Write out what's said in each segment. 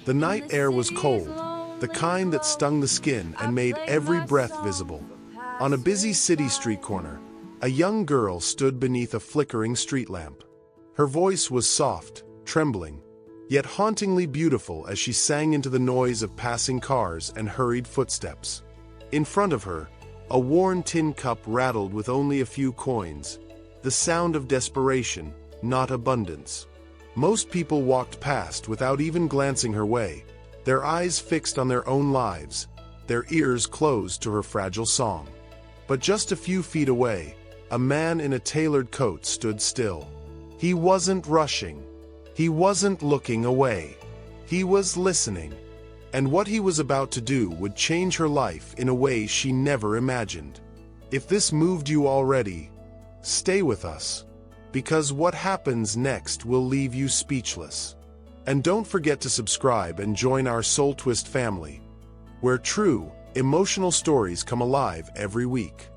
The night air was cold, the kind that stung the skin and made every breath visible. On a busy city street corner, a young girl stood beneath a flickering street lamp. Her voice was soft, trembling, yet hauntingly beautiful as she sang into the noise of passing cars and hurried footsteps. In front of her, a worn tin cup rattled with only a few coins, the sound of desperation, not abundance. Most people walked past without even glancing her way, their eyes fixed on their own lives, their ears closed to her fragile song. But just a few feet away, a man in a tailored coat stood still. He wasn't rushing. He wasn't looking away. He was listening. And what he was about to do would change her life in a way she never imagined. If this moved you already, stay with us, because what happens next will leave you speechless. And don't forget to subscribe and join our SoulTwist family, where true, emotional stories come alive every week.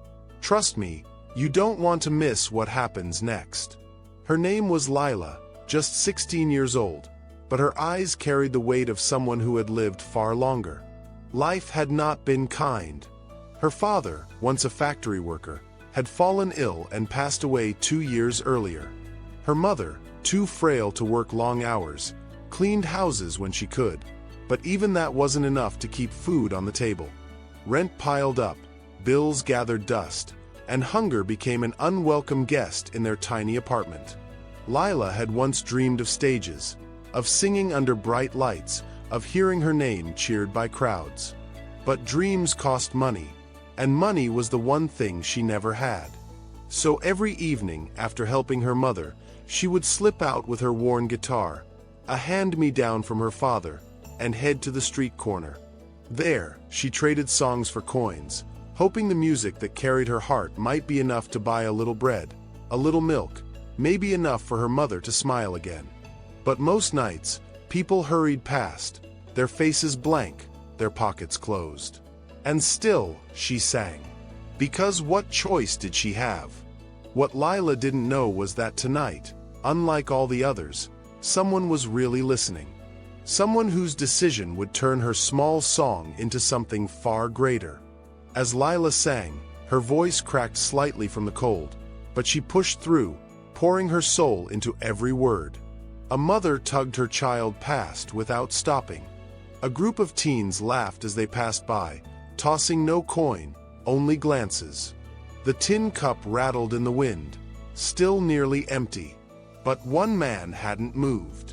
Trust me, you don't want to miss what happens next. Her name was Lila, just 16 years old, but her eyes carried the weight of someone who had lived far longer. Life had not been kind. Her father, once a factory worker, had fallen ill and passed away 2 years earlier. Her mother, too frail to work long hours, cleaned houses when she could, but even that wasn't enough to keep food on the table. Rent piled up, bills gathered dust, and hunger became an unwelcome guest in their tiny apartment. Lila had once dreamed of stages, of singing under bright lights, of hearing her name cheered by crowds. But dreams cost money, and money was the one thing she never had. So every evening, after helping her mother, she would slip out with her worn guitar, a hand-me-down from her father, and head to the street corner. There, she traded songs for coins, hoping the music that carried her heart might be enough to buy a little bread, a little milk, maybe enough for her mother to smile again. But most nights, people hurried past, their faces blank, their pockets closed. And still, she sang. Because what choice did she have? What Lila didn't know was that tonight, unlike all the others, someone was really listening. Someone whose decision would turn her small song into something far greater. As Lila sang, her voice cracked slightly from the cold, but she pushed through, pouring her soul into every word. A mother tugged her child past without stopping. A group of teens laughed as they passed by, tossing no coin, only glances. The tin cup rattled in the wind, still nearly empty, but one man hadn't moved.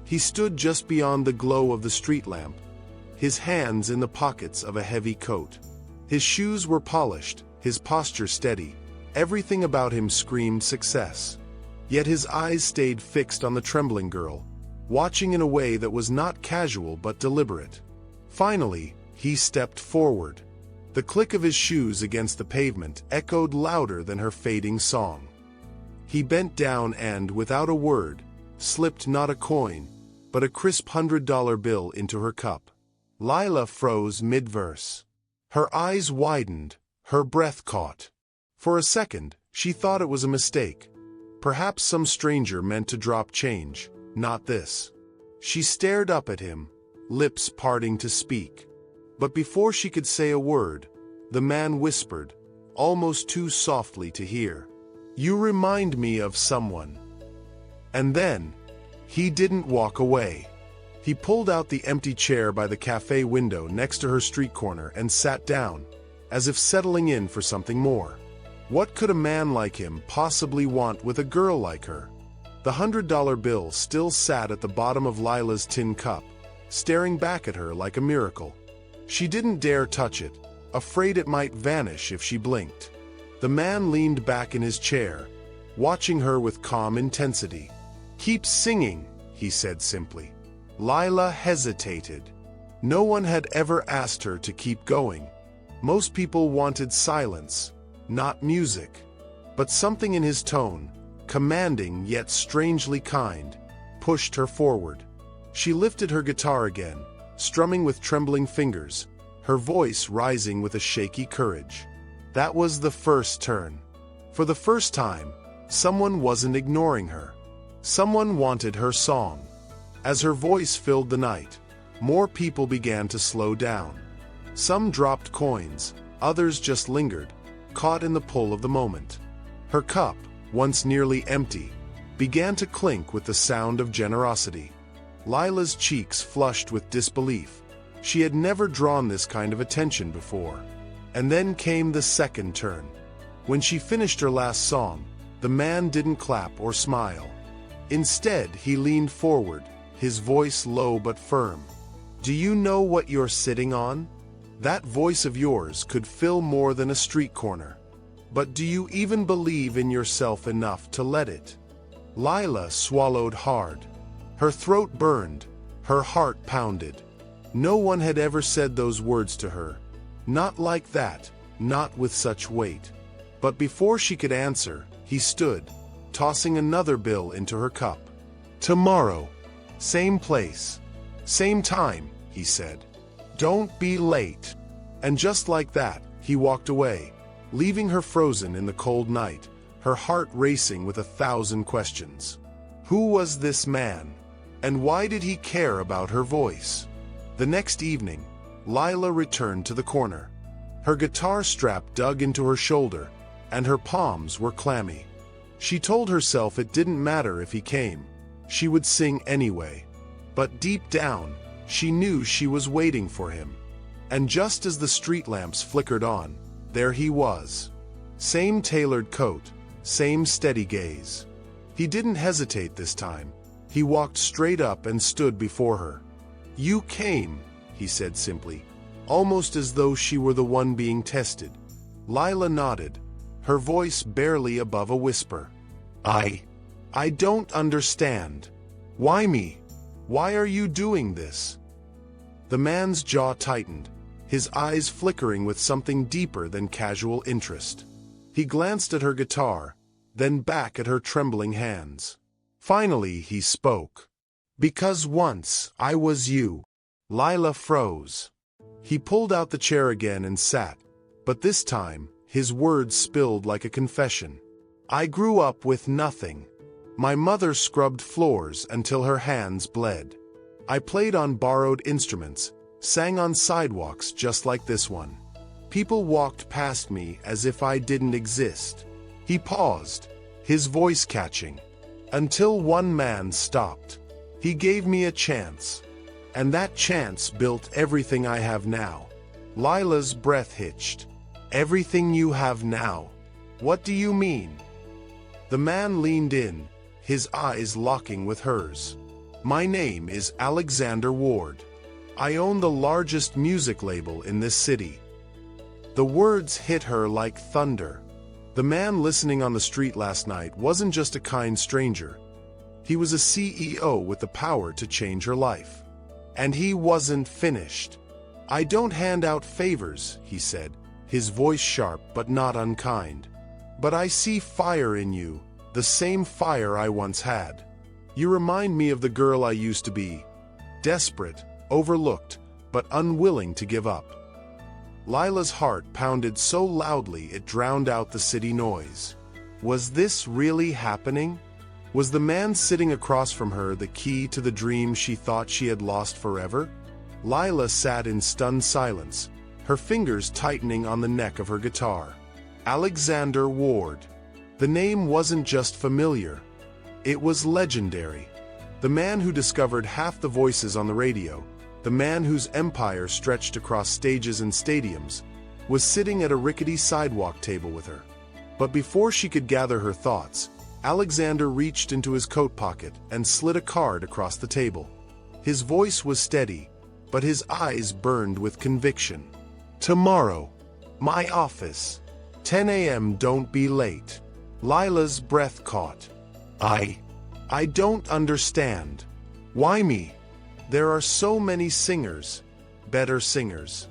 He stood just beyond the glow of the street lamp, his hands in the pockets of a heavy coat. His shoes were polished, his posture steady, everything about him screamed success. Yet his eyes stayed fixed on the trembling girl, watching in a way that was not casual but deliberate. Finally, he stepped forward. The click of his shoes against the pavement echoed louder than her fading song. He bent down and, without a word, slipped not a coin, but a crisp $100 bill into her cup. Lila froze mid-verse. Her eyes widened, her breath caught. For a second, she thought it was a mistake. Perhaps some stranger meant to drop change, not this. She stared up at him, lips parting to speak. But before she could say a word, the man whispered, almost too softly to hear, "You remind me of someone." And then, he didn't walk away. He pulled out the empty chair by the cafe window next to her street corner and sat down, as if settling in for something more. What could a man like him possibly want with a girl like her? The $100 bill still sat at the bottom of Lila's tin cup, staring back at her like a miracle. She didn't dare touch it, afraid it might vanish if she blinked. The man leaned back in his chair, watching her with calm intensity. "Keep singing," he said simply. Lila hesitated. No one had ever asked her to keep going. Most people wanted silence, not music. But something in his tone, commanding yet strangely kind, pushed her forward. She lifted her guitar again, strumming with trembling fingers, her voice rising with a shaky courage. That was the first turn. For the first time, someone wasn't ignoring her. Someone wanted her song. As her voice filled the night, more people began to slow down. Some dropped coins, others just lingered, caught in the pull of the moment. Her cup, once nearly empty, began to clink with the sound of generosity. Lila's cheeks flushed with disbelief. She had never drawn this kind of attention before. And then came the second turn. When she finished her last song, the man didn't clap or smile. Instead, he leaned forward, his voice low but firm. "Do you know what you're sitting on? That voice of yours could fill more than a street corner. But do you even believe in yourself enough to let it?" Lila swallowed hard. Her throat burned, her heart pounded. No one had ever said those words to her. Not like that, not with such weight. But before she could answer, he stood, tossing another bill into her cup. "Tomorrow, same place, same time," he said. "Don't be late." And just like that, he walked away, leaving her frozen in the cold night, her heart racing with 1,000 questions. Who was this man? And why did he care about her voice? The next evening, Lila returned to the corner. Her guitar strap dug into her shoulder, and her palms were clammy. She told herself it didn't matter if he came. She would sing anyway. But deep down, she knew she was waiting for him. And just as the street lamps flickered on, there he was. Same tailored coat, same steady gaze. He didn't hesitate this time. He walked straight up and stood before her. "You came," he said simply, almost as though she were the one being tested. Lila nodded, her voice barely above a whisper. I don't understand. Why me? Why are you doing this?" The man's jaw tightened, his eyes flickering with something deeper than casual interest. He glanced at her guitar, then back at her trembling hands. Finally, he spoke. "Because once I was you." Lila froze. He pulled out the chair again and sat, but this time, his words spilled like a confession. "I grew up with nothing. My mother scrubbed floors until her hands bled. I played on borrowed instruments, sang on sidewalks just like this one. People walked past me as if I didn't exist." He paused, his voice catching, until one man stopped. "He gave me a chance. And that chance built everything I have now." Lila's breath hitched. "Everything you have now? What do you mean?" The man leaned in, his eyes locking with hers. "My name is Alexander Ward. I own the largest music label in this city." The words hit her like thunder. The man listening on the street last night wasn't just a kind stranger. He was a CEO with the power to change her life. And he wasn't finished. "I don't hand out favors," he said, his voice sharp but not unkind. "But I see fire in you, the same fire I once had. You remind me of the girl I used to be. Desperate, overlooked, but unwilling to give up." Lila's heart pounded so loudly it drowned out the city noise. Was this really happening? Was the man sitting across from her the key to the dream she thought she had lost forever? Lila sat in stunned silence, her fingers tightening on the neck of her guitar. Alexander Ward. The name wasn't just familiar. It was legendary. The man who discovered half the voices on the radio, the man whose empire stretched across stages and stadiums, was sitting at a rickety sidewalk table with her. But before she could gather her thoughts, Alexander reached into his coat pocket and slid a card across the table. His voice was steady, but his eyes burned with conviction. "Tomorrow, my office, 10 a.m. Don't be late." Lila's breath caught. I don't understand. Why me? There are so many singers, better singers."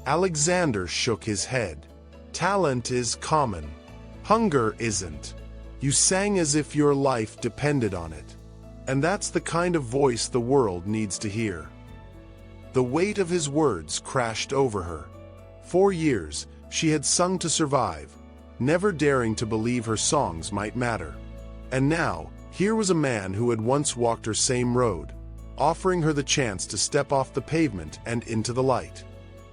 Alexander shook his head. "Talent is common. Hunger isn't. You sang as if your life depended on it. And that's the kind of voice the world needs to hear." The weight of his words crashed over her. For years, she had sung to survive, never daring to believe her songs might matter. And now, here was a man who had once walked her same road, offering her the chance to step off the pavement and into the light.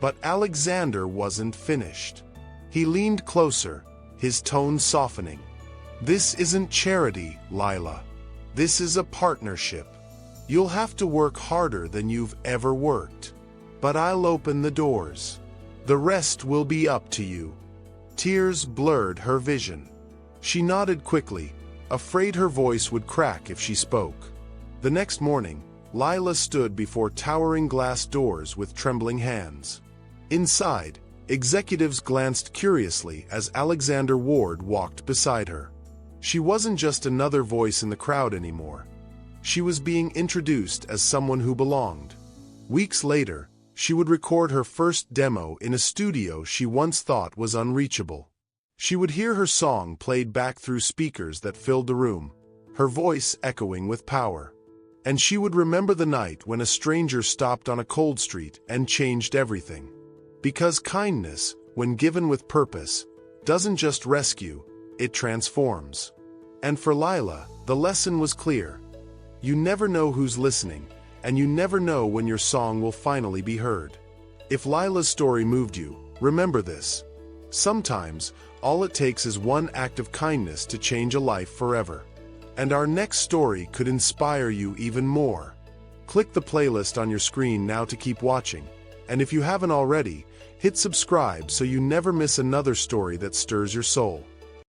But Alexander wasn't finished. He leaned closer, his tone softening. "This isn't charity, Lila. This is a partnership. You'll have to work harder than you've ever worked. But I'll open the doors. The rest will be up to you." Tears blurred her vision. She nodded quickly, afraid her voice would crack if she spoke. The next morning, Lila stood before towering glass doors with trembling hands. Inside, executives glanced curiously as Alexander Ward walked beside her. She wasn't just another voice in the crowd anymore. She was being introduced as someone who belonged. Weeks later, she would record her first demo in a studio she once thought was unreachable. She would hear her song played back through speakers that filled the room, her voice echoing with power. And she would remember the night when a stranger stopped on a cold street and changed everything. Because kindness, when given with purpose, doesn't just rescue, it transforms. And for Lila, the lesson was clear. You never know who's listening, and you never know when your song will finally be heard. If Lila's story moved you, remember this. Sometimes, all it takes is one act of kindness to change a life forever. And our next story could inspire you even more. Click the playlist on your screen now to keep watching, and if you haven't already, hit subscribe so you never miss another story that stirs your soul.